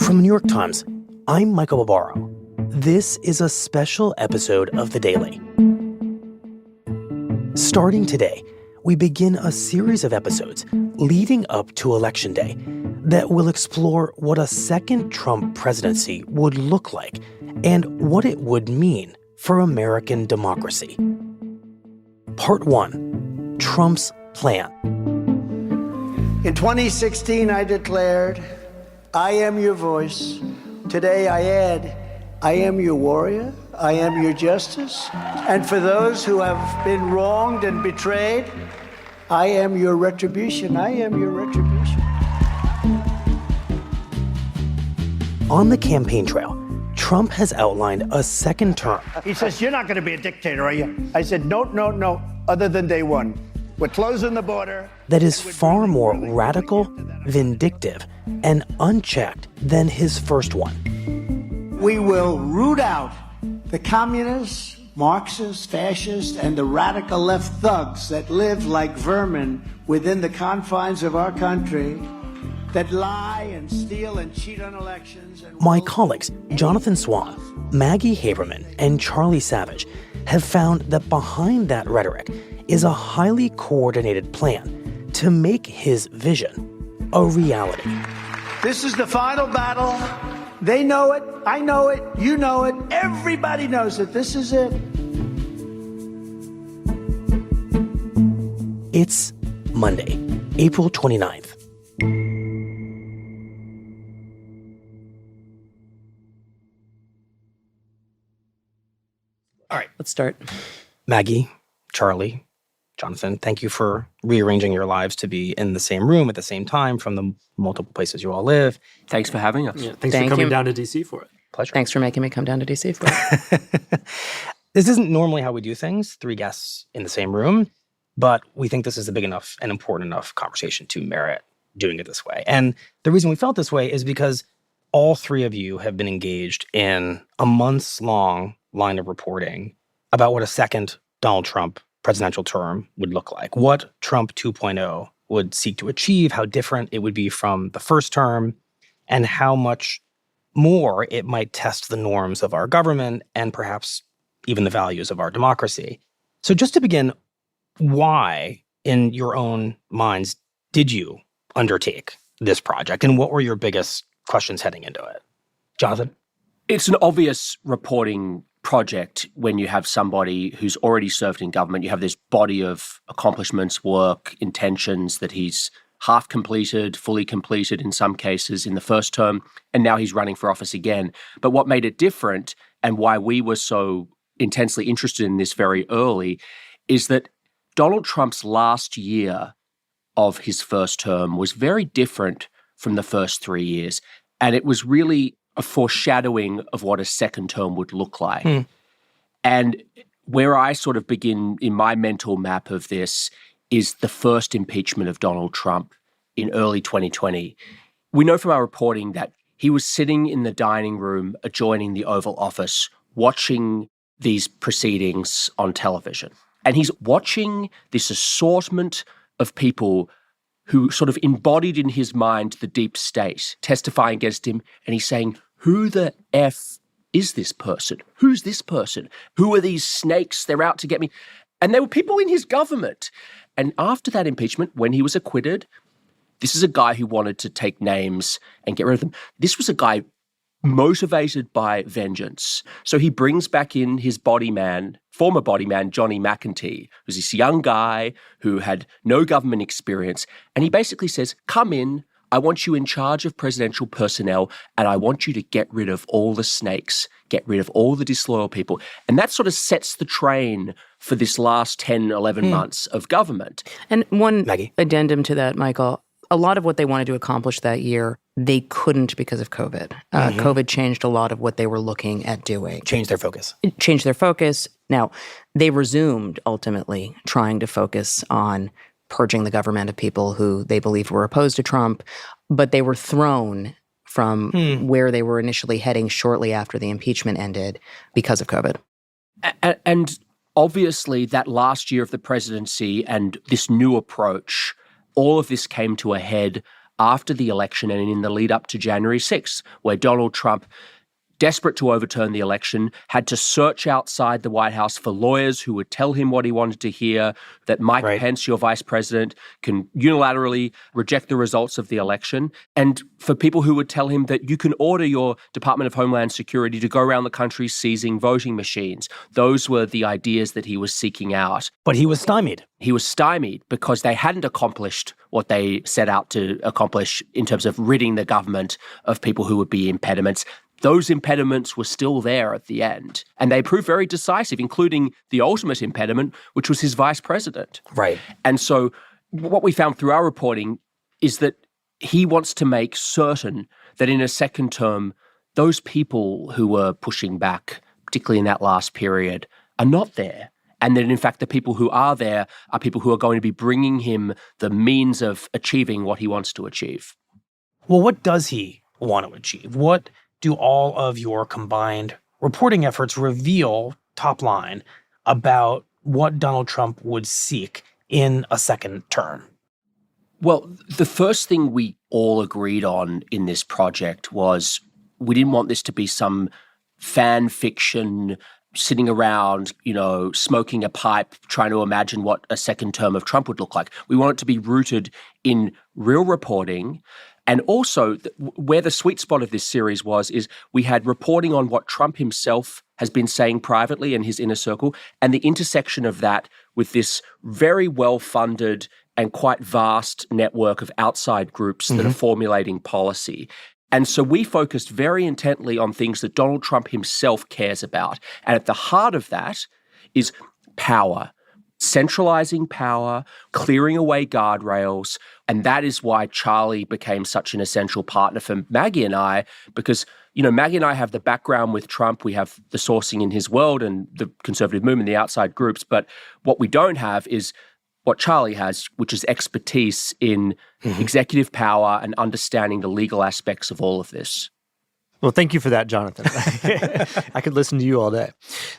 From the New York Times, I'm Michael Barbaro. This is a special episode of The Daily. Starting today, we begin a series of episodes leading up to Election Day that will explore what a second Trump presidency would look like and what it would mean for American democracy. Part 1, Trump's plan. In 2016, I declared, I am your voice. Today I add, I am your warrior, I am your justice. And for those who have been wronged and betrayed, I am your retribution. I am your retribution. On the campaign trail, Trump has outlined a second term. He says, you're not going to be a dictator, are you? I said, no, other than day one. We're closing the border. That is far more radical, vindictive, and unchecked than his first one. We will root out the communists, Marxists, fascists, and the radical left thugs that live like vermin within the confines of our country, that lie and steal and cheat on elections. My colleagues, Jonathan Swan, Maggie Haberman, and Charlie Savage, have found that behind that rhetoric is a highly coordinated plan to make his vision a reality. This is the final battle. They know it, I know it, you know it, everybody knows it. This is it. It's Monday, April 29th. All right, let's start. Maggie, Charlie, Jonathan, thank you for rearranging your lives to be in the same room at the same time from the multiple places you all live. Thanks for having us. Yeah, thanks for coming down to D.C. for it. Pleasure. Thanks for making me come down to D.C. for it. This isn't normally how we do things, 3 guests in the same room, but we think this is a big enough and important enough conversation to merit doing it this way. And the reason we felt this way is because all 3 of you have been engaged in a months-long line of reporting about what a second Donald Trump presidential term would look like, what Trump 2.0 would seek to achieve, how different it would be from the first term, and how much more it might test the norms of our government and perhaps even the values of our democracy. So just to begin, why, in your own minds, did you undertake this project, and what were your biggest questions heading into it? Jonathan? It's an obvious reporting project when you have somebody who's already served in government. You have this body of accomplishments, work, intentions that he's half completed, fully completed in some cases in the first term, and now he's running for office again. But what made it different and why we were so intensely interested in this very early is that Donald Trump's last year of his first term was very different from the first 3 years. And it was really a foreshadowing of what a second term would look like. And where I sort of begin in my mental map of this is the first impeachment of Donald Trump in early 2020. We know from our reporting that he was sitting in the dining room adjoining the Oval Office watching these proceedings on television. And he's watching this assortment of people who sort of embodied in his mind the deep state testifying against him. And he's saying, who the F is this person? Who's this person? Who are these snakes? They're out to get me. And there were people in his government. And after that impeachment, when he was acquitted, this is a guy who wanted to take names and get rid of them. This was a guy motivated by vengeance. So he brings back in his body man, former body man, Johnny McEntee, who's this young guy who had no government experience. And he basically says, come in, I want you in charge of presidential personnel, and I want you to get rid of all the snakes, get rid of all the disloyal people. And that sort of sets the train for this last 10, 11 months of government. And one Maggie? addendum to that, Michael, a lot of what they wanted to accomplish that year, they couldn't because of COVID. COVID changed a lot of what they were looking at doing. Changed their focus. It changed their focus. Now, they resumed, ultimately, trying to focus on purging the government of people who they believed were opposed to Trump, but they were thrown from where they were initially heading shortly after the impeachment ended because of COVID. And obviously, that last year of the presidency and this new approach, all of this came to a head after the election and in the lead up to January 6th, where Donald Trump, desperate to overturn the election, had to search outside the White House for lawyers who would tell him what he wanted to hear, that Mike Pence, your vice president, can unilaterally reject the results of the election, and for people who would tell him that you can order your Department of Homeland Security to go around the country seizing voting machines. Those were the ideas that he was seeking out. But he was stymied. He was stymied because they hadn't accomplished what they set out to accomplish in terms of ridding the government of people who would be impediments. Those impediments were still there at the end, and they proved very decisive, including the ultimate impediment, which was his vice president. Right. And so what we found through our reporting is that he wants to make certain that in a second term, those people who were pushing back, particularly in that last period, are not there. And that, in fact, the people who are there are people who are going to be bringing him the means of achieving what he wants to achieve. Well, what does he want to achieve? What do all of your combined reporting efforts reveal, top line, about what Donald Trump would seek in a second term? Well, the first thing we all agreed on in this project was we didn't want this to be some fan fiction sitting around, smoking a pipe, trying to imagine what a second term of Trump would look like. We want it to be rooted in real reporting. And also, where the sweet spot of this series is we had reporting on what Trump himself has been saying privately in his inner circle, and the intersection of that with this very well-funded and quite vast network of outside groups that are formulating policy. And so we focused very intently on things that Donald Trump himself cares about. And at the heart of that is power. Centralizing power, clearing away guardrails. And that is why Charlie became such an essential partner for Maggie and I, because, Maggie and I have the background with Trump. We have the sourcing in his world and the conservative movement, the outside groups. But what we don't have is what Charlie has, which is expertise in executive power and understanding the legal aspects of all of this. Well, thank you for that, Jonathan. I could listen to you all day.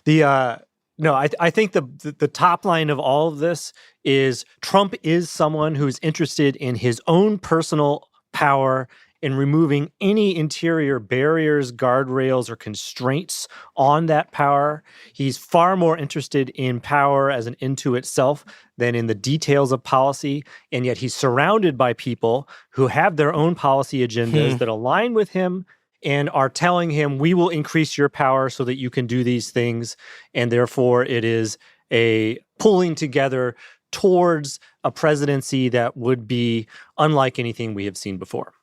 I think the top line of all of this is Trump is someone who's interested in his own personal power, in removing any interior barriers, guardrails, or constraints on that power. He's far more interested in power as an end to itself than in the details of policy, and yet he's surrounded by people who have their own policy agendas that align with him and are telling him, we will increase your power so that you can do these things. And therefore, it is a pulling together towards a presidency that would be unlike anything we have seen before.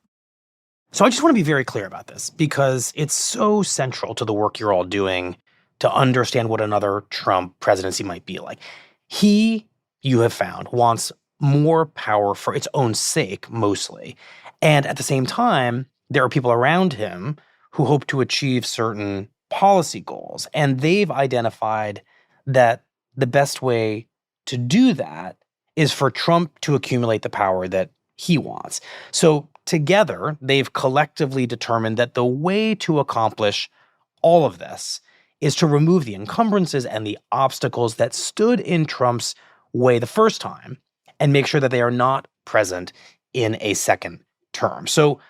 So I just want to be very clear about this because it's so central to the work you're all doing to understand what another Trump presidency might be like. He, you have found, wants more power for its own sake, mostly. And at the same time, there are people around him who hope to achieve certain policy goals. And they've identified that the best way to do that is for Trump to accumulate the power that he wants. So together, they've collectively determined that the way to accomplish all of this is to remove the encumbrances and the obstacles that stood in Trump's way the first time and make sure that they are not present in a second term. So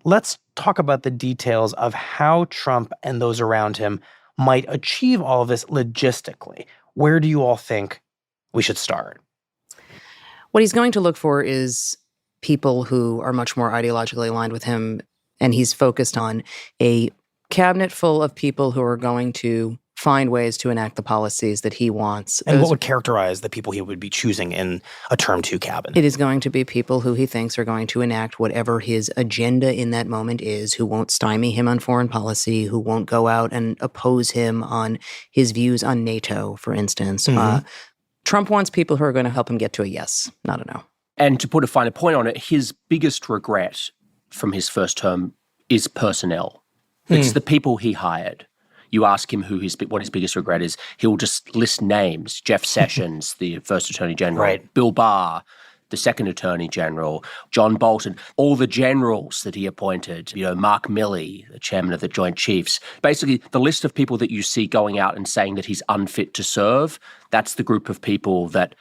let's talk about the details of how Trump and those around him might achieve all of this logistically. Where do you all think we should start? What he's going to look for is people who are much more ideologically aligned with him, and he's focused on a cabinet full of people who are going to find ways to enact the policies that he wants. And what would characterize the people he would be choosing in a term 2 cabinet? It is going to be people who he thinks are going to enact whatever his agenda in that moment is, who won't stymie him on foreign policy, who won't go out and oppose him on his views on NATO, for instance. Trump wants people who are going to help him get to a yes, not a no. And to put a finer point on it, his biggest regret from his first term is personnel. It's the people he hired. You ask him what his biggest regret is, he'll just list names. Jeff Sessions, the first Attorney General, right. Bill Barr, the second Attorney General, John Bolton, all the generals that he appointed, Mark Milley, the chairman of the Joint Chiefs. Basically, the list of people that you see going out and saying that he's unfit to serve, that's the group of people that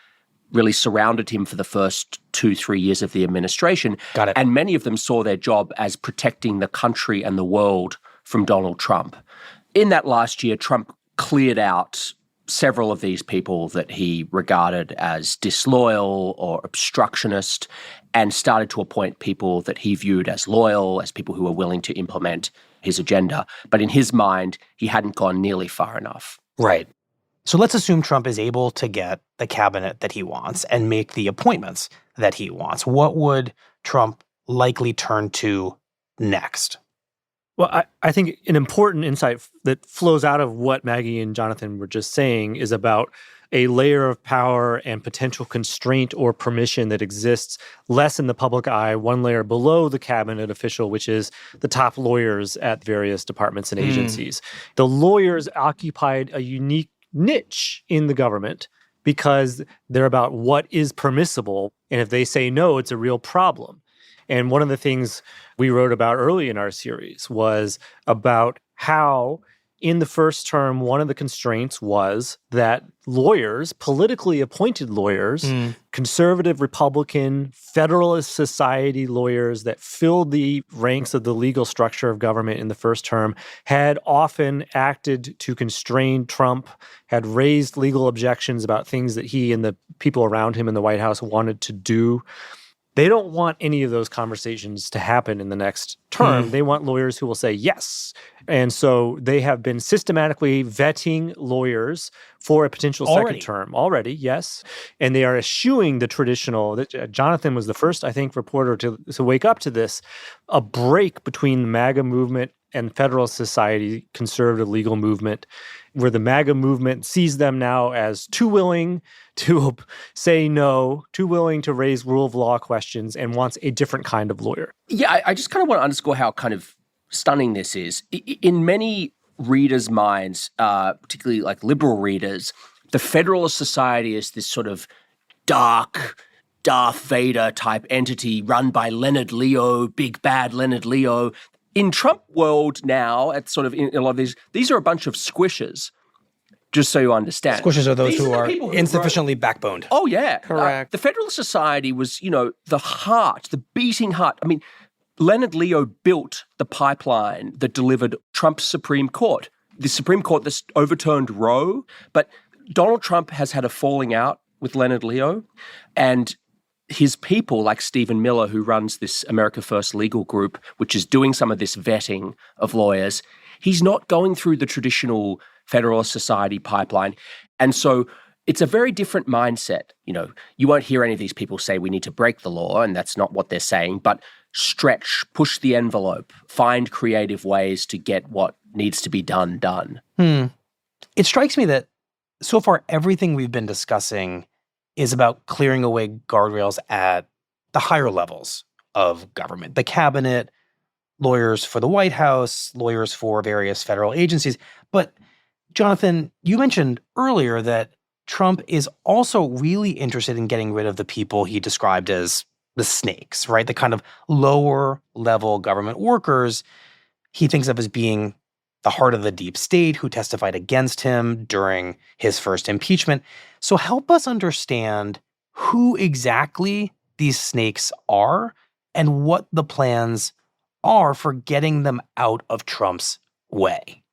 really surrounded him for the first 2-3 years of the administration. Got it. And many of them saw their job as protecting the country and the world from Donald Trump. In that last year, Trump cleared out several of these people that he regarded as disloyal or obstructionist, and started to appoint people that he viewed as loyal, as people who were willing to implement his agenda. But in his mind, he hadn't gone nearly far enough. Right. So let's assume Trump is able to get the cabinet that he wants and make the appointments that he wants. What would Trump likely turn to next? Well, I think an important insight that flows out of what Maggie and Jonathan were just saying is about a layer of power and potential constraint or permission that exists less in the public eye, one layer below the cabinet official, which is the top lawyers at various departments and agencies. The lawyers occupied a unique niche in the government because they're about what is permissible, and if they say no, it's a real problem. And one of the things we wrote about early in our series was about how in the first term, one of the constraints was that lawyers, politically appointed lawyers, conservative, Republican, Federalist Society lawyers that filled the ranks of the legal structure of government in the first term, had often acted to constrain Trump, had raised legal objections about things that he and the people around him in the White House wanted to do. They don't want any of those conversations to happen in the next term. They want lawyers who will say yes. And so they have been systematically vetting lawyers for a potential second term already, yes. And they are eschewing the traditional, Jonathan was the first, I think, reporter to wake up to this, a break between the MAGA movement and Federalist Society, conservative legal movement, where the MAGA movement sees them now as too willing to say no, too willing to raise rule of law questions, and wants a different kind of lawyer. Yeah, I just kind of want to underscore how kind of stunning this is. In many readers' minds, particularly like liberal readers, the Federalist Society is this sort of dark, Darth Vader type entity run by Leonard Leo, big bad Leonard Leo. In Trump world now, at sort of in a lot of these are a bunch of squishers, just so you understand. Squishers are those These who the are people who insufficiently backboned. Oh, yeah. Correct. The Federalist Society was, the heart, the beating heart. I mean, Leonard Leo built the pipeline that delivered Trump's Supreme Court. The Supreme Court that's overturned Roe, but Donald Trump has had a falling out with Leonard Leo, and his people, like Stephen Miller, who runs this America First legal group, which is doing some of this vetting of lawyers, he's not going through the traditional Federalist Society pipeline. And so it's a very different mindset. You won't hear any of these people say we need to break the law, and that's not what they're saying, but stretch, push the envelope, find creative ways to get what needs to be done. It strikes me that so far everything we've been discussing is about clearing away guardrails at the higher levels of government, the cabinet, lawyers for the White House, lawyers for various federal agencies. But Jonathan, you mentioned earlier that Trump is also really interested in getting rid of the people he described as the snakes, right? The kind of lower level government workers he thinks of as being the heart of the deep state who testified against him during his first impeachment. So help us understand who exactly these snakes are and what the plans are for getting them out of Trump's way.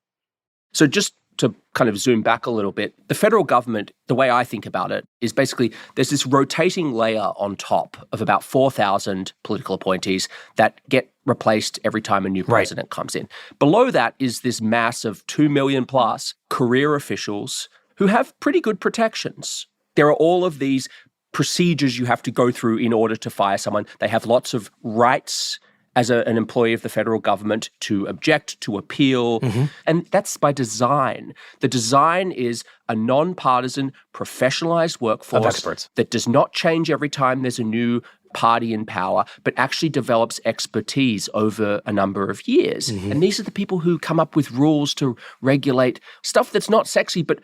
So just to kind of zoom back a little bit, the federal government, the way I think about it, is basically there's this rotating layer on top of about 4,000 political appointees that get replaced every time a new president comes in. Below that is this mass of 2 million plus career officials who have pretty good protections. There are all of these procedures you have to go through in order to fire someone. They have lots of rights as an employee of the federal government to object, to appeal. And that's by design. The design is a nonpartisan, professionalized workforce of experts that does not change every time there's a new party in power, but actually develops expertise over a number of years. And these are the people who come up with rules to regulate stuff that's not sexy, but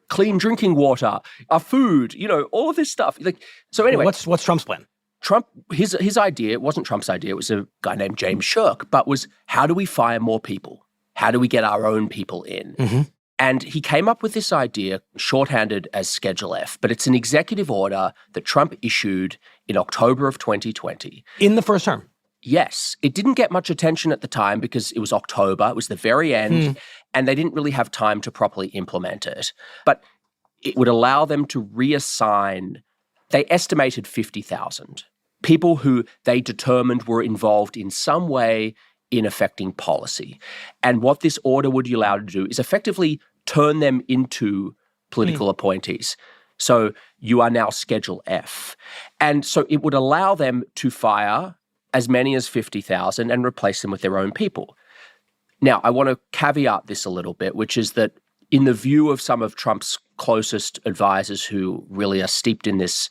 clean drinking water, our food, all of this stuff. So anyway, what's Trump's plan? Trump, his idea, it wasn't Trump's idea, it was a guy named James Shirk, but was how do we fire more people? How do we get our own people in? And he came up with this idea, shorthanded as Schedule F, but it's an executive order that Trump issued in October of 2020. In the first term? Yes. It didn't get much attention at the time because it was October, it was the very end, and they didn't really have time to properly implement it. But it would allow them to reassign, they estimated 50,000 people who they determined were involved in some way in affecting policy. And what this order would allow to do is effectively turn them into political appointees. So you are now Schedule F. And so it would allow them to fire as many as 50,000 and replace them with their own people. Now, I want to caveat this a little bit, which is that in the view of some of Trump's closest advisors who really are steeped in this,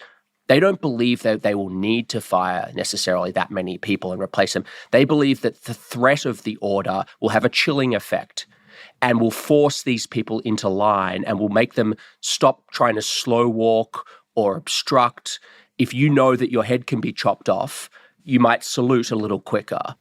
they don't believe that they will need to fire necessarily that many people and replace them. They believe that the threat of the order will have a chilling effect and will force these people into line and will make them stop trying to slow walk or obstruct. If you know that your head can be chopped off, you might salute a little quicker.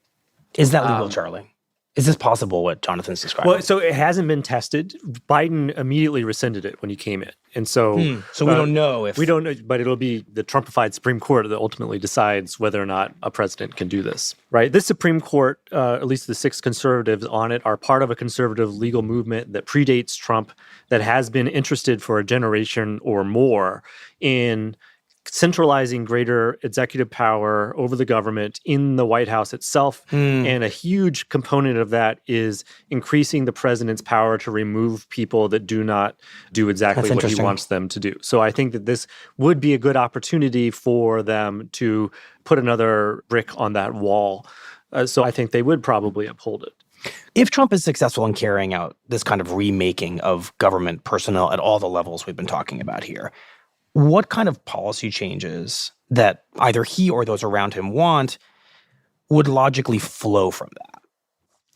Is that legal, Charlie? Is this possible, what Jonathan's describing? Well, so it hasn't been tested. Biden immediately rescinded it when he came in. And so So we don't know if... We don't know, but it'll be the Trumpified Supreme Court that ultimately decides whether or not a president can do this, right? This Supreme Court, at least the 6 conservatives on it, are part of a conservative legal movement that predates Trump, that has been interested for a generation or more in centralizing greater executive power over the government in the White House itself. And a huge component of that is increasing the president's power to remove people that do not do exactly what he wants them to do. So I think that this would be a good opportunity for them to put another brick on that wall. So I think they would probably uphold it. If Trump is successful in carrying out this kind of remaking of government personnel at all the levels we've been talking about here, what kind of policy changes that either he or those around him want would logically flow from that?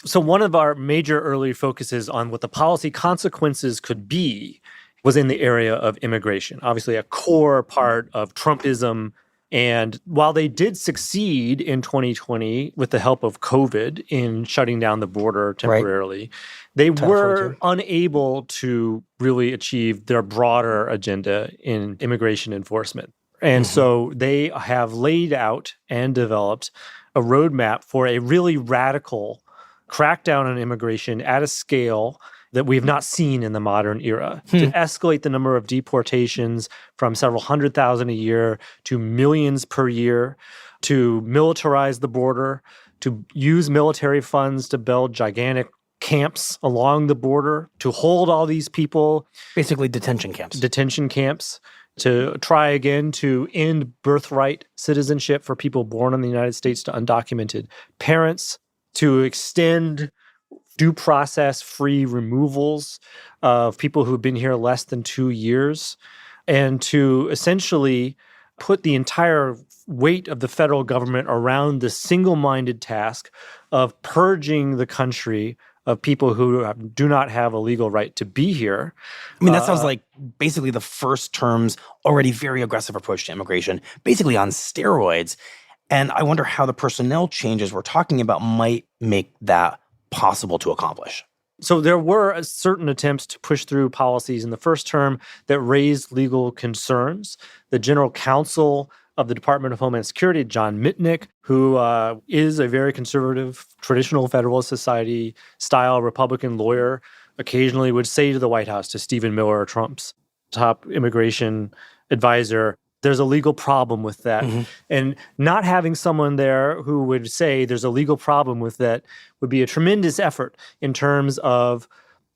So one of our major early focuses on what the policy consequences could be was in the area of immigration, obviously a core part of Trumpism. And while they did succeed in 2020 with the help of COVID in shutting down the border temporarily, they were unable to really achieve their broader agenda in immigration enforcement. And so they have laid out and developed a roadmap for a really radical crackdown on immigration at a scale that we have not seen in the modern era, to escalate the number of deportations from several 100,000 a year to millions per year, to militarize the border, to use military funds to build gigantic camps along the border, to hold all these people. Basically detention camps. To try again to end birthright citizenship for people born in the United States to undocumented parents, to extend due process-free removals of people who've been here less than 2 years, and to essentially put the entire weight of the federal government around the single-minded task of purging the country of people who do not have a legal right to be here. I mean, that sounds like basically the first term's already very aggressive approach to immigration, basically on steroids. And I wonder how the personnel changes we're talking about might make that possible to accomplish. So there were certain attempts to push through policies in the first term that raised legal concerns. The general counsel of the Department of Homeland Security, John Mitnick, who is a very conservative, traditional Federalist Society style Republican lawyer, occasionally would say to the White House, to Stephen Miller, Trump's top immigration advisor, there's a legal problem with that. And not having someone there who would say there's a legal problem with that would be a tremendous effort in terms of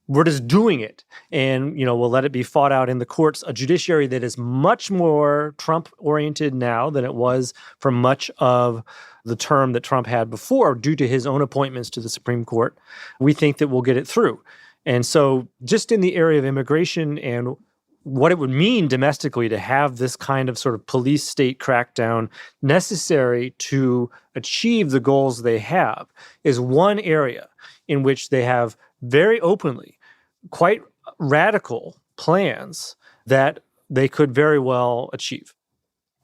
we're just doing it. And, we'll let it be fought out in the courts, a judiciary that is much more Trump-oriented now than it was for much of the term that Trump had before due to his own appointments to the Supreme Court. We think that we'll get it through. And so just in the area of immigration and what it would mean domestically to have this kind of sort of police state crackdown necessary to achieve the goals they have is one area in which they have very openly quite radical plans that they could very well achieve.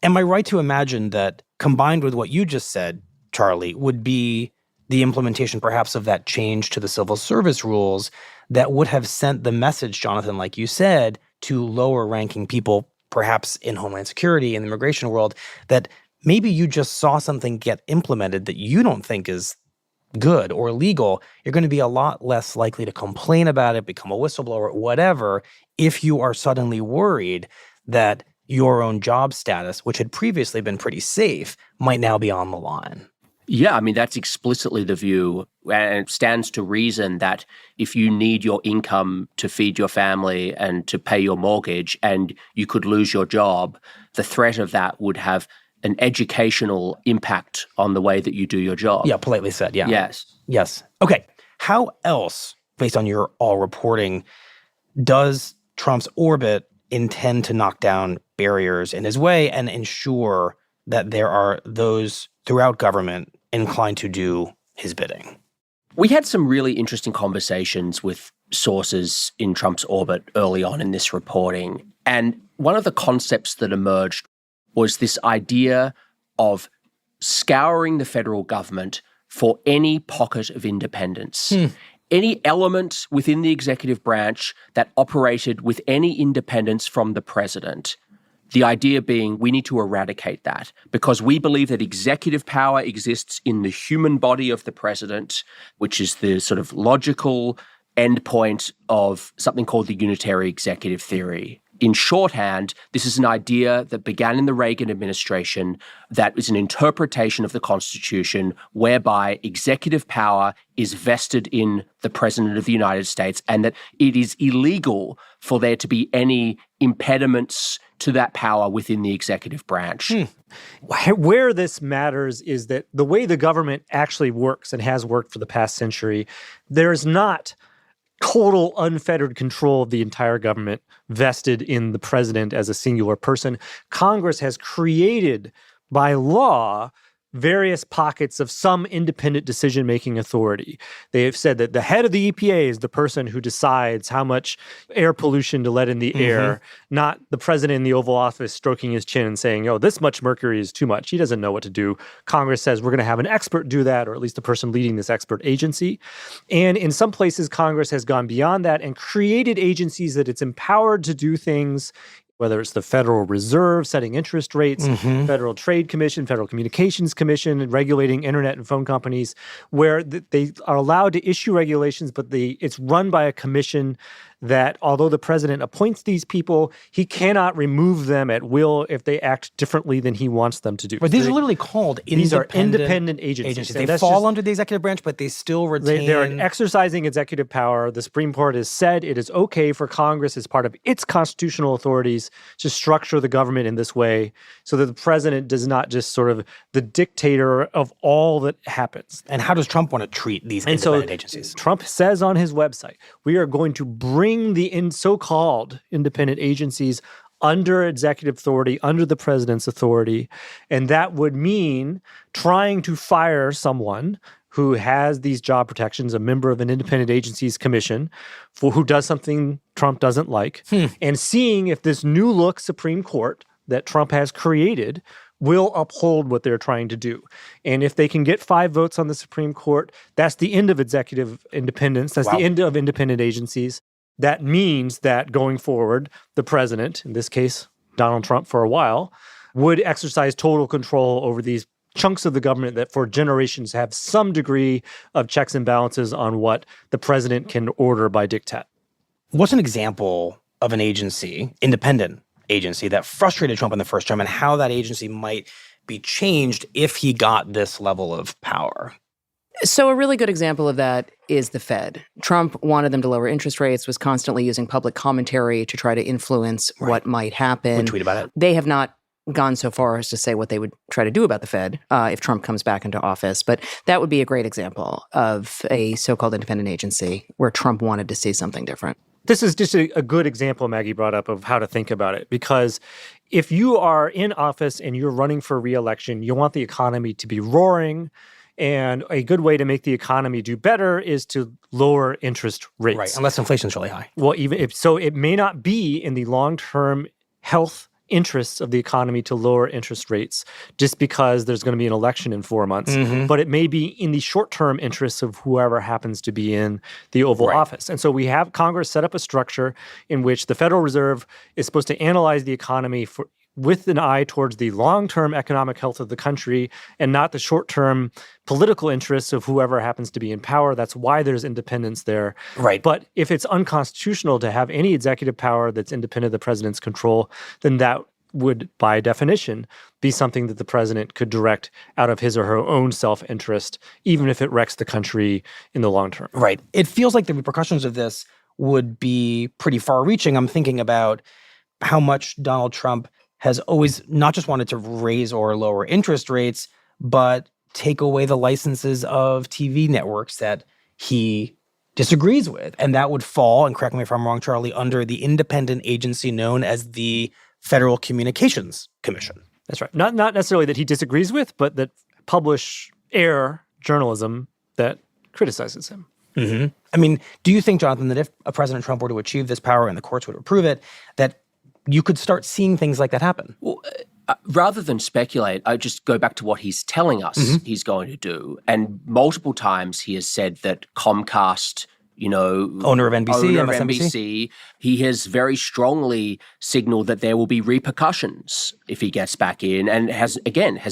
Am I right to imagine that combined with what you just said, Charlie, would be the implementation perhaps of that change to the civil service rules that would have sent the message, Jonathan, like you said, to lower ranking people, perhaps in Homeland Security and the immigration world, that maybe you just saw something get implemented that you don't think is good or legal. You're going to be a lot less likely to complain about it, become a whistleblower, whatever, if you are suddenly worried that your own job status, which had previously been pretty safe, might now be on the line. Yeah, I mean, that's explicitly the view, and it stands to reason that if you need your income to feed your family and to pay your mortgage and you could lose your job, the threat of that would have an educational impact on the way that you do your job. Yeah, politely said, yeah. Yes. Okay, how else, based on your all reporting, does Trump's orbit intend to knock down barriers in his way and ensure that there are those throughout government inclined to do his bidding? We had some really interesting conversations with sources in Trump's orbit early on in this reporting. And one of the concepts that emerged was this idea of scouring the federal government for any pocket of independence. Any element within the executive branch that operated with any independence from the president. The idea being we need to eradicate that because we believe that executive power exists in the human body of the president, which is the sort of logical endpoint of something called the unitary executive theory. In shorthand, this is an idea that began in the Reagan administration that is an interpretation of the Constitution whereby executive power is vested in the President of the United States and that it is illegal for there to be any impediments to that power within the executive branch. Where this matters is that the way the government actually works and has worked for the past century, there is not total unfettered control of the entire government vested in the president as a singular person. Congress has created by law various pockets of some independent decision-making authority. They have said that the head of the EPA is the person who decides how much air pollution to let in the air, not the president in the Oval Office stroking his chin and saying, oh, this much mercury is too much. He doesn't know what to do. Congress says we're going to have an expert do that, or at least the person leading this expert agency. And in some places, Congress has gone beyond that and created agencies that it's empowered to do things, whether it's the Federal Reserve setting interest rates, Federal Trade Commission, Federal Communications Commission, and regulating internet and phone companies, where they are allowed to issue regulations, but it's run by a commission that, although the president appoints these people, he cannot remove them at will if they act differently than he wants them to do. But these are literally called independent agencies. They fall under the executive branch, but they still retain... They're exercising executive power. The Supreme Court has said it is okay for Congress, as part of its constitutional authorities, to structure the government in this way so that the president does not just sort of the dictator of all that happens. And how does Trump want to treat these independent agencies? Trump says on his website, we are going to bring the so-called independent agencies under executive authority, under the president's authority. And that would mean trying to fire someone who has these job protections, a member of an independent agency's commission, who does something Trump doesn't like, and seeing if this new look Supreme Court that Trump has created will uphold what they're trying to do. And if they can get 5 votes on the Supreme Court, that's the end of executive independence. That's the end of independent agencies. That means that going forward, the president, in this case, Donald Trump for a while, would exercise total control over these chunks of the government that for generations have some degree of checks and balances on what the president can order by diktat. What's an example of an agency, independent agency, that frustrated Trump in the first term and how that agency might be changed if he got this level of power? So a really good example of that is the Fed. Trump wanted them to lower interest rates, was constantly using public commentary to try to influence what might happen. Would tweet about it. They have not gone so far as to say what they would try to do about the Fed if Trump comes back into office. But that would be a great example of a so-called independent agency where Trump wanted to see something different. This is just a good example Maggie brought up of how to think about it, because if you are in office and you're running for re-election, you want the economy to be roaring. And a good way to make the economy do better is to lower interest rates. Right, unless inflation's really high. Well, even if so, it may not be in the long-term health interests of the economy to lower interest rates just because there's going to be an election in 4 months, but it may be in the short-term interests of whoever happens to be in the Oval Office. And so we have Congress set up a structure in which the Federal Reserve is supposed to analyze the economy with an eye towards the long-term economic health of the country and not the short-term political interests of whoever happens to be in power. That's why there's independence there. Right. But if it's unconstitutional to have any executive power that's independent of the president's control, then that would, by definition, be something that the president could direct out of his or her own self-interest, even if it wrecks the country in the long term. Right. It feels like the repercussions of this would be pretty far-reaching. I'm thinking about how much Donald Trump has always not just wanted to raise or lower interest rates, but take away the licenses of TV networks that he disagrees with. And that would fall, and correct me if I'm wrong, Charlie, under the independent agency known as the Federal Communications Commission. That's right. Not necessarily that he disagrees with, but that air journalism that criticizes him. Mm-hmm. I mean, do you think, Jonathan, that if President Trump were to achieve this power and the courts would approve it, that you could start seeing things like that happen? Well, rather than speculate, I just go back to what he's telling us he's going to do. And multiple times he has said that Comcast, owner of NBC, he has very strongly signaled that there will be repercussions if he gets back in, and has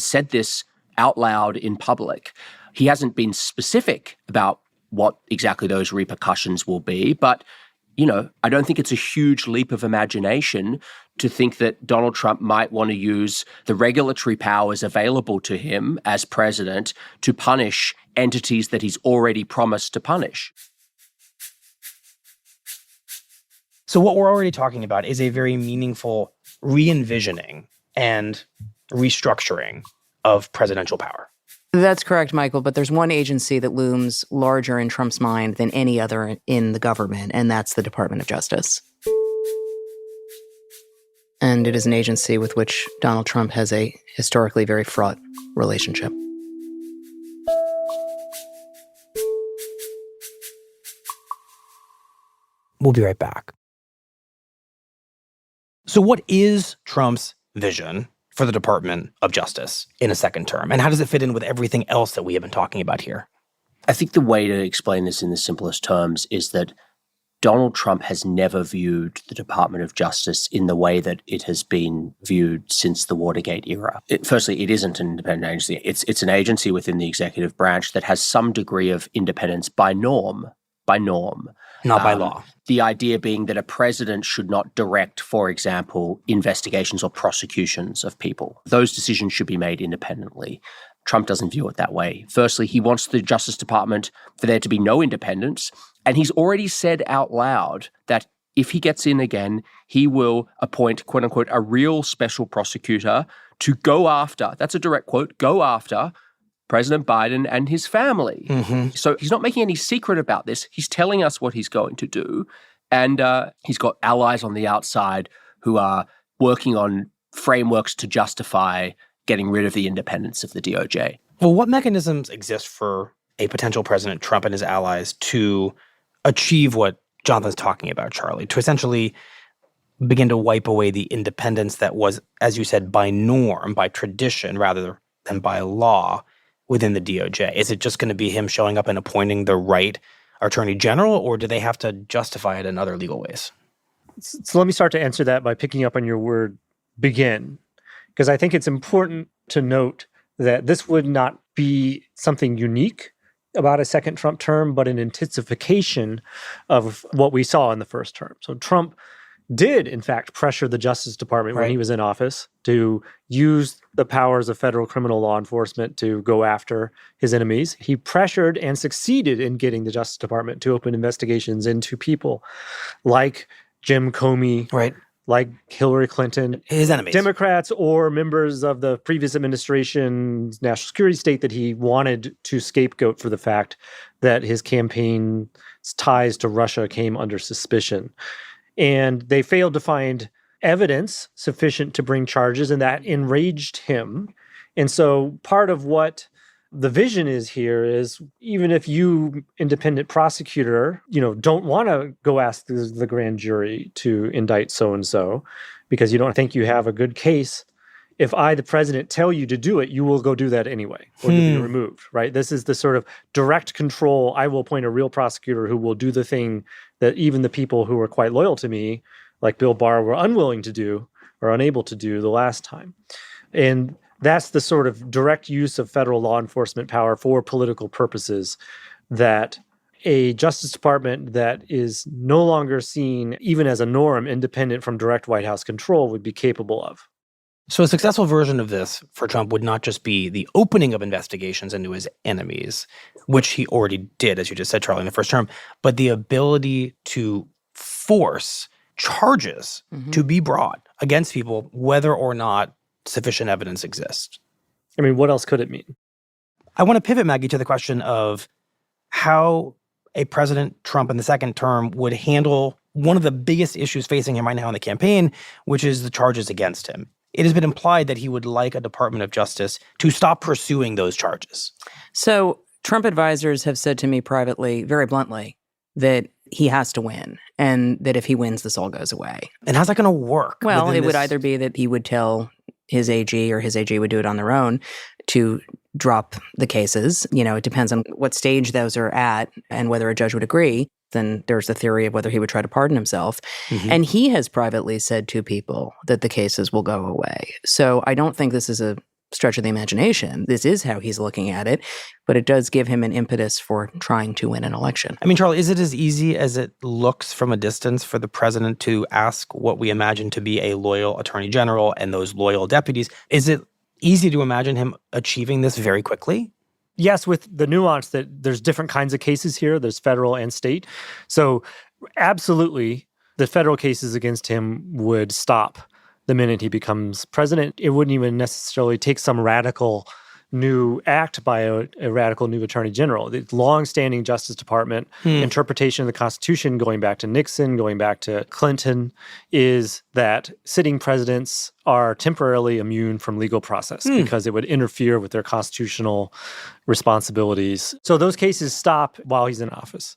said this out loud in public. He hasn't been specific about what exactly those repercussions will be, but I don't think it's a huge leap of imagination to think that Donald Trump might want to use the regulatory powers available to him as president to punish entities that he's already promised to punish. So what we're already talking about is a very meaningful re-envisioning and restructuring of presidential power. That's correct, Michael, but there's one agency that looms larger in Trump's mind than any other in the government, and that's the Department of Justice. And it is an agency with which Donald Trump has a historically very fraught relationship. We'll be right back. So what is Trump's vision for the Department of Justice in a second term? And how does it fit in with everything else that we have been talking about here? I think the way to explain this in the simplest terms is that Donald Trump has never viewed the Department of Justice in the way that it has been viewed since the Watergate era. Firstly, it isn't an independent agency. It's an agency within the executive branch that has some degree of independence by norm. Not by law. The idea being that a president should not direct, for example, investigations or prosecutions of people. Those decisions should be made independently. Trump doesn't view it that way. Firstly, he wants the Justice Department for there to be no independence. And he's already said out loud that if he gets in again, he will appoint, quote unquote, a real special prosecutor to go after, that's a direct quote, go after President Biden and his family. Mm-hmm. So he's not making any secret about this. He's telling us what he's going to do. And he's got allies on the outside who are working on frameworks to justify getting rid of the independence of the DOJ. Well, what mechanisms exist for a potential President Trump and his allies to achieve what Jonathan's talking about, Charlie, to essentially begin to wipe away the independence that was, as you said, by norm, by tradition, rather than by law within the DOJ? Is it just going to be him showing up and appointing the right attorney general, or do they have to justify it in other legal ways? So let me start to answer that by picking up on your word begin, because I think it's important to note that this would not be something unique about a second Trump term, but an intensification of what we saw in the first term. So Trump did, in fact, pressure the Justice Department when he was in office to use the powers of federal criminal law enforcement to go after his enemies. He pressured and succeeded in getting the Justice Department to open investigations into people like Jim Comey, like Hillary Clinton, his enemies, Democrats or members of the previous administration's national security state that he wanted to scapegoat for the fact that his campaign's ties to Russia came under suspicion. And they failed to find evidence sufficient to bring charges, and that enraged him. And so part of what the vision is here is, even if you, independent prosecutor, don't want to go ask the grand jury to indict so-and-so, because you don't think you have a good case. If I, the president, tell you to do it, you will go do that anyway, or you'll be removed, right? This is the sort of direct control. I will appoint a real prosecutor who will do the thing that even the people who were quite loyal to me, like Bill Barr, were unwilling to do or unable to do the last time. And that's the sort of direct use of federal law enforcement power for political purposes that a Justice Department that is no longer seen, even as a norm, independent from direct White House control, would be capable of. So a successful version of this for Trump would not just be the opening of investigations into his enemies, which he already did, as you just said, Charlie, in the first term, but the ability to force charges to be brought against people, whether or not sufficient evidence exists. I mean, what else could it mean? I want to pivot, Maggie, to the question of how a President Trump in the second term would handle one of the biggest issues facing him right now in the campaign, which is the charges against him. It has been implied that he would like a Department of Justice to stop pursuing those charges. So Trump advisors have said to me privately, very bluntly, that he has to win and that if he wins, this all goes away. And how's that going to work? Well, it would either be that he would tell his AG or his AG would do it on their own to drop the cases. You know, it depends on what stage those are at and whether a judge would agree. Then there's the theory of whether he would try to pardon himself. And he has privately said to people that the cases will go away. So I don't think this is a stretch of the imagination. This is how he's looking at it, but it does give him an impetus for trying to win an election. I mean, Charlie, is it as easy as it looks from a distance for the president to ask what we imagine to be a loyal attorney general and those loyal deputies? Is it easy to imagine him achieving this very quickly? Yes, with the nuance that there's different kinds of cases here. There's federal and state. So absolutely, the federal cases against him would stop the minute he becomes president. It wouldn't even necessarily take some radical new act by a radical new attorney general. The longstanding Justice Department interpretation of the Constitution, going back to Nixon, going back to Clinton, is that sitting presidents are temporarily immune from legal process because it would interfere with their constitutional responsibilities. So those cases stop while he's in office.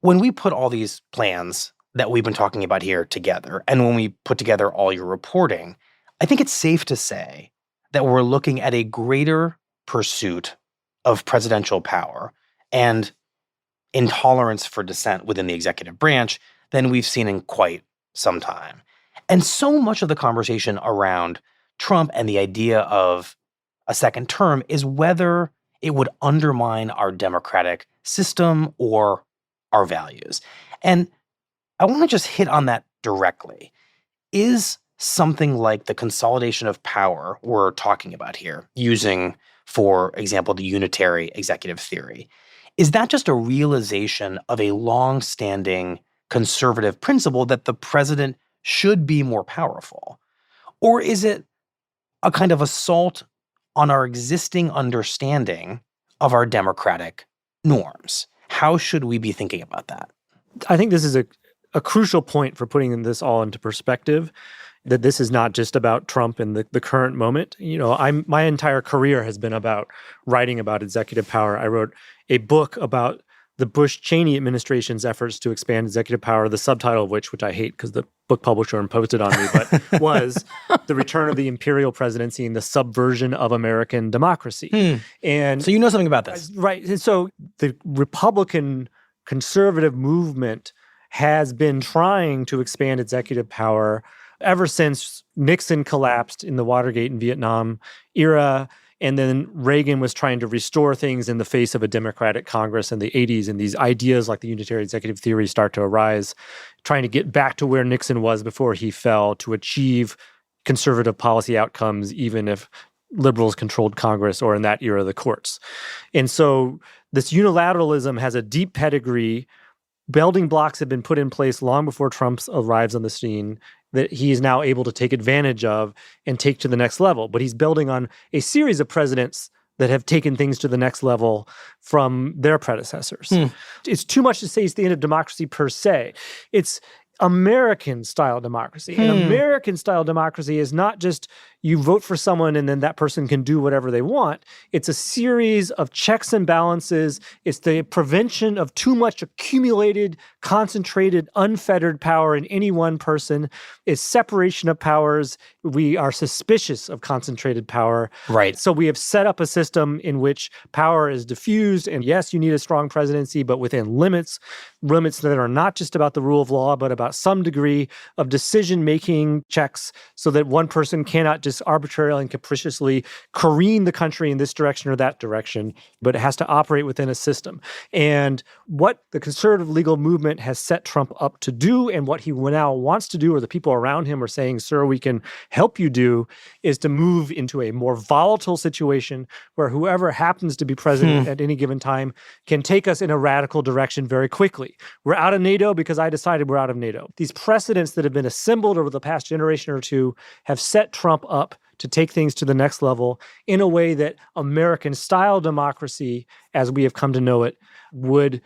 When we put all these plans that we've been talking about here together, and when we put together all your reporting, I think it's safe to say that we're looking at a greater pursuit of presidential power and intolerance for dissent within the executive branch than we've seen in quite some time. And so much of the conversation around Trump and the idea of a second term is whether it would undermine our democratic system or our values. And I want to just hit on that directly. Is something like the consolidation of power we're talking about here, using, for example, the unitary executive theory, is that just a realization of a long-standing conservative principle that the president should be more powerful? Or is it a kind of assault on our existing understanding of our democratic norms? How should we be thinking about that? I think this is a crucial point for putting this all into perspective, that this is not just about Trump in the current moment. You know, my entire career has been about writing about executive power. I wrote a book about the Bush-Cheney administration's efforts to expand executive power, the subtitle of which I hate because the book publisher imposed it on me, but was The Return of the Imperial Presidency and the Subversion of American Democracy. And so you know something about this. Right. And so the Republican conservative movement has been trying to expand executive power ever since Nixon collapsed in the Watergate and Vietnam era, and then Reagan was trying to restore things in the face of a Democratic Congress in the 80s, and these ideas like the unitary executive theory start to arise, trying to get back to where Nixon was before he fell to achieve conservative policy outcomes, even if liberals controlled Congress or in that era, the courts. And so this unilateralism has a deep pedigree. Building blocks have been put in place long before Trump arrives on the scene that he is now able to take advantage of and take to the next level. But he's building on a series of presidents that have taken things to the next level from their predecessors. It's too much to say it's the end of democracy per se. It's American-style democracy. And American-style democracy is not just you vote for someone and then that person can do whatever they want. It's a series of checks and balances. It's the prevention of too much accumulated, concentrated, unfettered power in any one person. It's separation of powers. We are suspicious of concentrated power. Right. So we have set up a system in which power is diffused. And yes, you need a strong presidency, but within limits that are not just about the rule of law, but about some degree of decision-making checks so that one person cannot just arbitrarily and capriciously careen the country in this direction or that direction, but it has to operate within a system. And what the conservative legal movement has set Trump up to do and what he now wants to do, or the people around him are saying, sir, we can help you do, is to move into a more volatile situation where whoever happens to be president at any given time can take us in a radical direction very quickly. We're out of NATO because I decided we're out of NATO. These precedents that have been assembled over the past generation or two have set Trump up to take things to the next level in a way that American-style democracy, as we have come to know it, would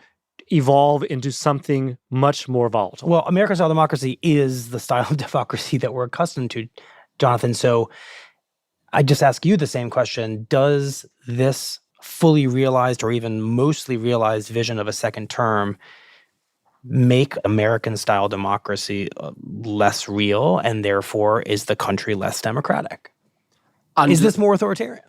evolve into something much more volatile. Well, American-style democracy is the style of democracy that we're accustomed to, Jonathan. So I just ask you the same question. Does this fully realized or even mostly realized vision of a second term make American-style democracy less real, and therefore is the country less democratic? Is this more authoritarian?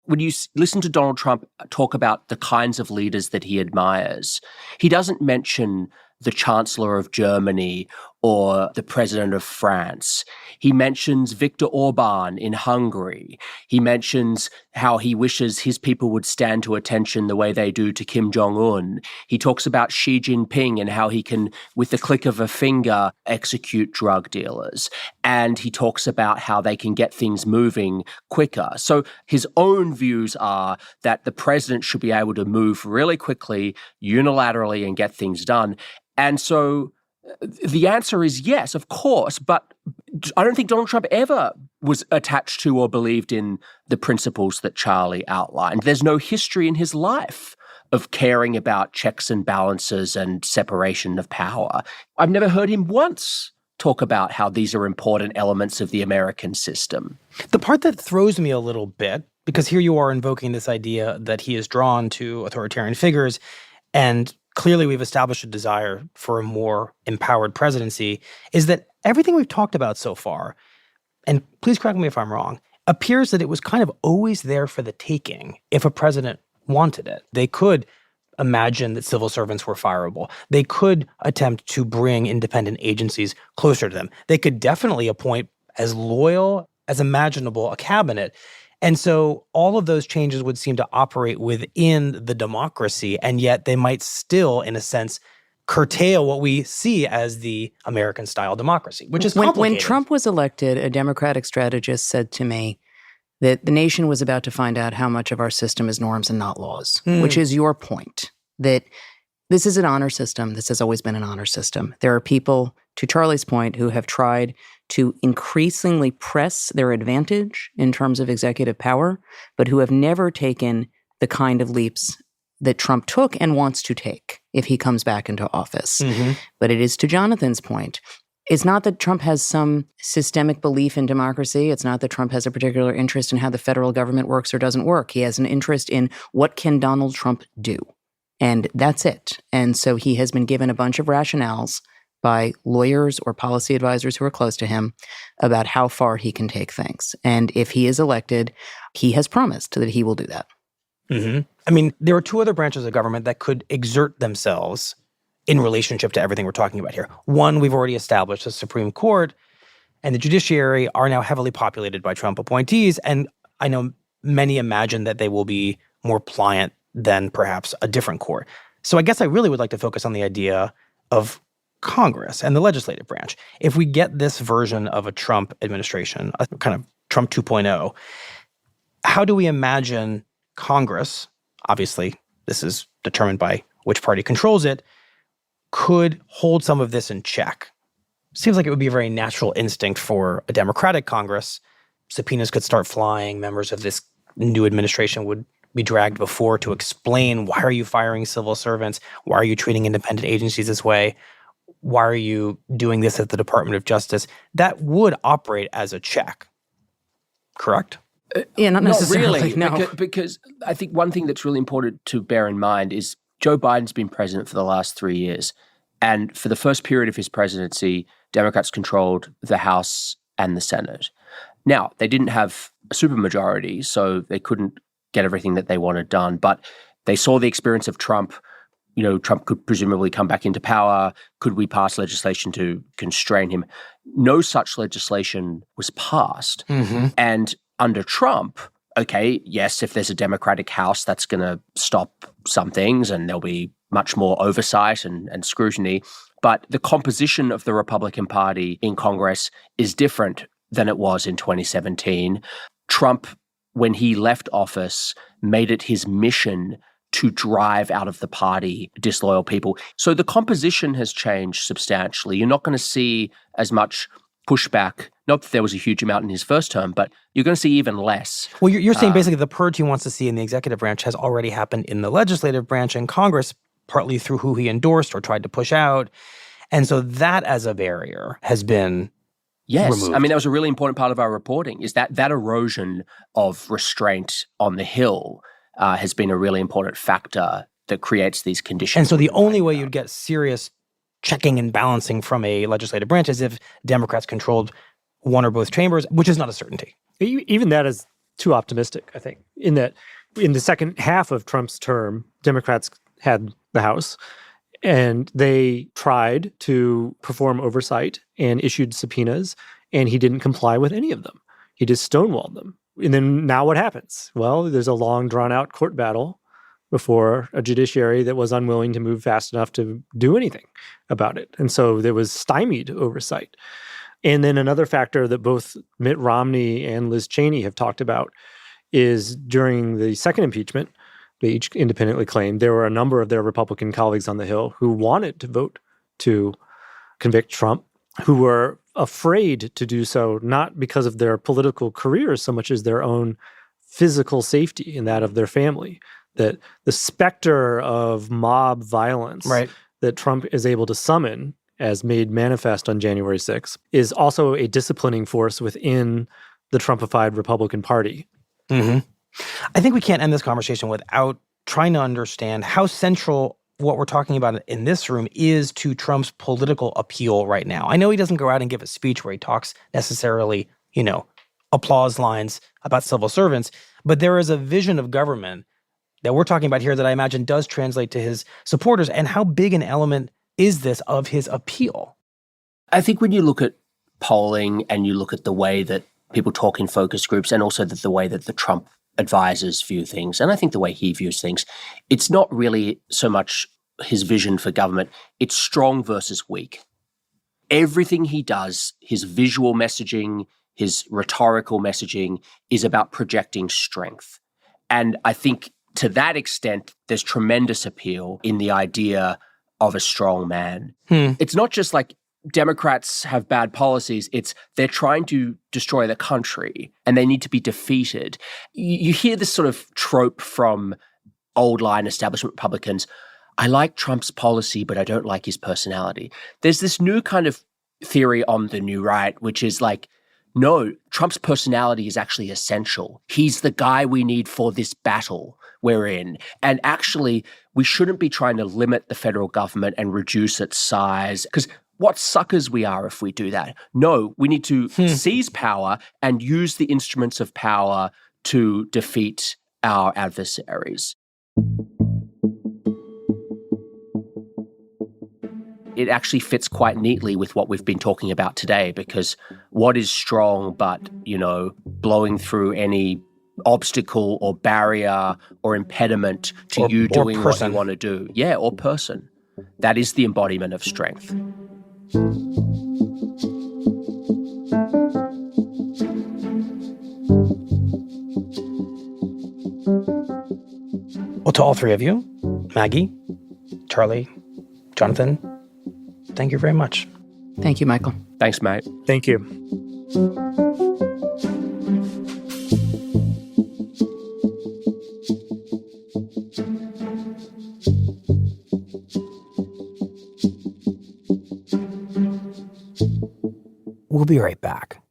When you listen to Donald Trump talk about the kinds of leaders that he admires, he doesn't mention the Chancellor of Germany or the President of France. He mentions Viktor Orban in Hungary. He mentions how he wishes his people would stand to attention the way they do to Kim Jong-un. He talks about Xi Jinping and how he can, with the click of a finger, execute drug dealers. And he talks about how they can get things moving quicker. So his own views are that the president should be able to move really quickly, unilaterally, and get things done. And so the answer is yes, of course, but I don't think Donald Trump ever was attached to or believed in the principles that Charlie outlined. There's no history in his life of caring about checks and balances and separation of power. I've never heard him once talk about how these are important elements of the American system. The part that throws me a little bit, because here you are invoking this idea that he is drawn to authoritarian figures, and clearly we've established a desire for a more empowered presidency, is that everything we've talked about so far, and please correct me if I'm wrong, appears that it was kind of always there for the taking if a president wanted it. They could imagine that civil servants were fireable. They could attempt to bring independent agencies closer to them. They could definitely appoint as loyal as imaginable a cabinet. And so all of those changes would seem to operate within the democracy, and yet they might still, in a sense, curtail what we see as the American-style democracy, which is complicated. When Trump was elected, a Democratic strategist said to me that the nation was about to find out how much of our system is norms and not laws, which is your point, that this is an honor system. This has always been an honor system. There are people, to Charlie's point, who have tried to increasingly press their advantage in terms of executive power, but who have never taken the kind of leaps that Trump took and wants to take if he comes back into office. But it is to Jonathan's point. It's not that Trump has some systemic belief in democracy. It's not that Trump has a particular interest in how the federal government works or doesn't work. He has an interest in what can Donald Trump do. And that's it. And so he has been given a bunch of rationales by lawyers or policy advisors who are close to him about how far he can take things. And if he is elected, he has promised that he will do that. I mean, there are two other branches of government that could exert themselves in relationship to everything we're talking about here. One, we've already established, the Supreme Court and the judiciary are now heavily populated by Trump appointees. And I know many imagine that they will be more pliant than perhaps a different court. So I guess I really would like to focus on the idea of Congress and the legislative branch. If we get this version of a Trump administration, a kind of Trump 2.0, how do we imagine Congress, obviously this is determined by which party controls it, could hold some of this in check? Seems like it would be a very natural instinct for a Democratic Congress. Subpoenas could start flying. Members of this new administration would be dragged before to explain, why are you firing civil servants? Why are you treating independent agencies this way? Why are you doing this at the Department of Justice? That would operate as a check. correct? Yeah, not necessarily. Not really, No. because I think one thing that's really important to bear in mind is Joe Biden's been president for the last 3 years. And for the first period of his presidency, Democrats controlled the House and the Senate. Now, they didn't have a supermajority, so they couldn't get everything that they wanted done. But they saw the experience of Trump. You know, Trump could presumably come back into power. Could we pass legislation to constrain him? No such legislation was passed. And under Trump, okay, yes, if there's a Democratic House, that's going to stop some things and there'll be much more oversight and scrutiny. But the composition of the Republican Party in Congress is different than it was in 2017. Trump, when he left office, made it his mission to drive out of the party disloyal people. So the composition has changed substantially. You're not going to see as much pushback. Not that there was a huge amount in his first term, but you're going to see even less. Well, you're saying basically the purge he wants to see in the executive branch has already happened in the legislative branch in Congress, partly through who he endorsed or tried to push out. And so that as a barrier has been removed. I mean, that was a really important part of our reporting, is that erosion of restraint on the Hill has been a really important factor that creates these conditions. And so the only way you'd get serious checking and balancing from a legislative branch is if Democrats controlled one or both chambers, which is not a certainty. Even that is too optimistic, I think, in that in the second half of Trump's term, Democrats had the House, and they tried to perform oversight and issued subpoenas, and he didn't comply with any of them. He just stonewalled them. And then now what happens? Well, there's a long, drawn-out court battle before a judiciary that was unwilling to move fast enough to do anything about it. And so there was stymied oversight. And then another factor that both Mitt Romney and Liz Cheney have talked about is during the second impeachment, they each independently claimed there were a number of their Republican colleagues on the Hill who wanted to vote to convict Trump, who were afraid to do so, not because of their political careers so much as their own physical safety and that of their family. That the specter of mob violence that Trump is able to summon, as made manifest on January 6th, is also a disciplining force within the Trumpified Republican Party. I think we can't end this conversation without trying to understand how central what we're talking about in this room is to Trump's political appeal right now. I know he doesn't go out and give a speech where he talks necessarily, applause lines about civil servants, but there is a vision of government that we're talking about here that I imagine does translate to his supporters. And how big an element is this of his appeal? I think when you look at polling and you look at the way that people talk in focus groups and also the way that the Trump advisors view things, and I think the way he views things, it's not really so much his vision for government, it's strong versus weak. Everything he does, his visual messaging, his rhetorical messaging, is about projecting strength. And I think to that extent, there's tremendous appeal in the idea of a strong man. It's not just like Democrats have bad policies, it's they're trying to destroy the country and they need to be defeated. You hear this sort of trope from old line establishment Republicans, I like Trump's policy, but I don't like his personality. There's this new kind of theory on the new right, which is like, no, Trump's personality is actually essential. He's the guy we need for this battle we're in. And actually, we shouldn't be trying to limit the federal government and reduce its size, because what suckers we are if we do that. No, we need to seize power and use the instruments of power to defeat our adversaries. It actually fits quite neatly with what we've been talking about today, because what is strong but, blowing through any obstacle or barrier or impediment to you doing what you want to do? Yeah, or person. That is the embodiment of strength. Well, to all three of you, Maggie, Charlie, Jonathan, thank you very much. Thank you, Michael. Thanks, mate. Thank you. We'll be right back.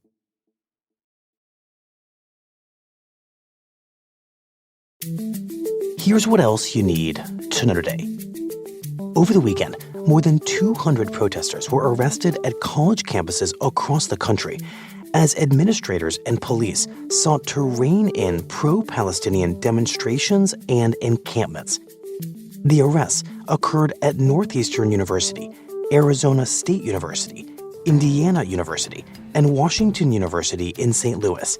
Here's what else you need to know today. Over the weekend, more than 200 protesters were arrested at college campuses across the country as administrators and police sought to rein in pro-Palestinian demonstrations and encampments. The arrests occurred at Northeastern University, Arizona State University, Indiana University, and Washington University in St. Louis.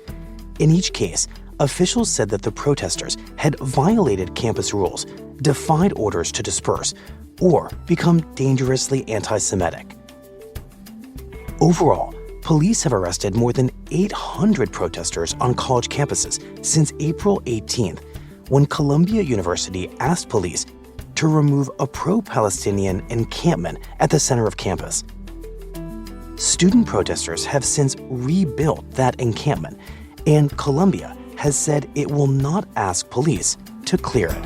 In each case, officials said that the protesters had violated campus rules, defied orders to disperse, or become dangerously anti-Semitic. Overall, police have arrested more than 800 protesters on college campuses since April 18th, when Columbia University asked police to remove a pro-Palestinian encampment at the center of campus. Student protesters have since rebuilt that encampment, and Columbia has said it will not ask police to clear it.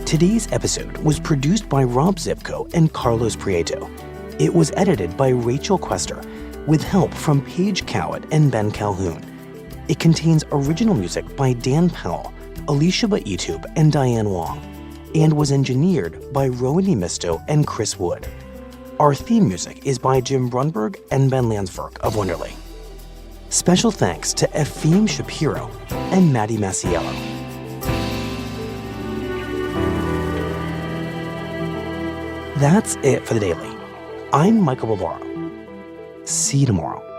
Today's episode was produced by Rob Zipko and Carlos Prieto. It was edited by Rachel Quester, with help from Paige Cowett and Ben Calhoun. It contains original music by Dan Powell, Alicia Baitub, and Diane Wong, and was engineered by Rowan Misto and Chris Wood. Our theme music is by Jim Brunberg and Ben Landsverk of Wonderly. Special thanks to Efim Shapiro and Maddie Masiello. That's it for the Daily. I'm Michael Barbaro. See you tomorrow.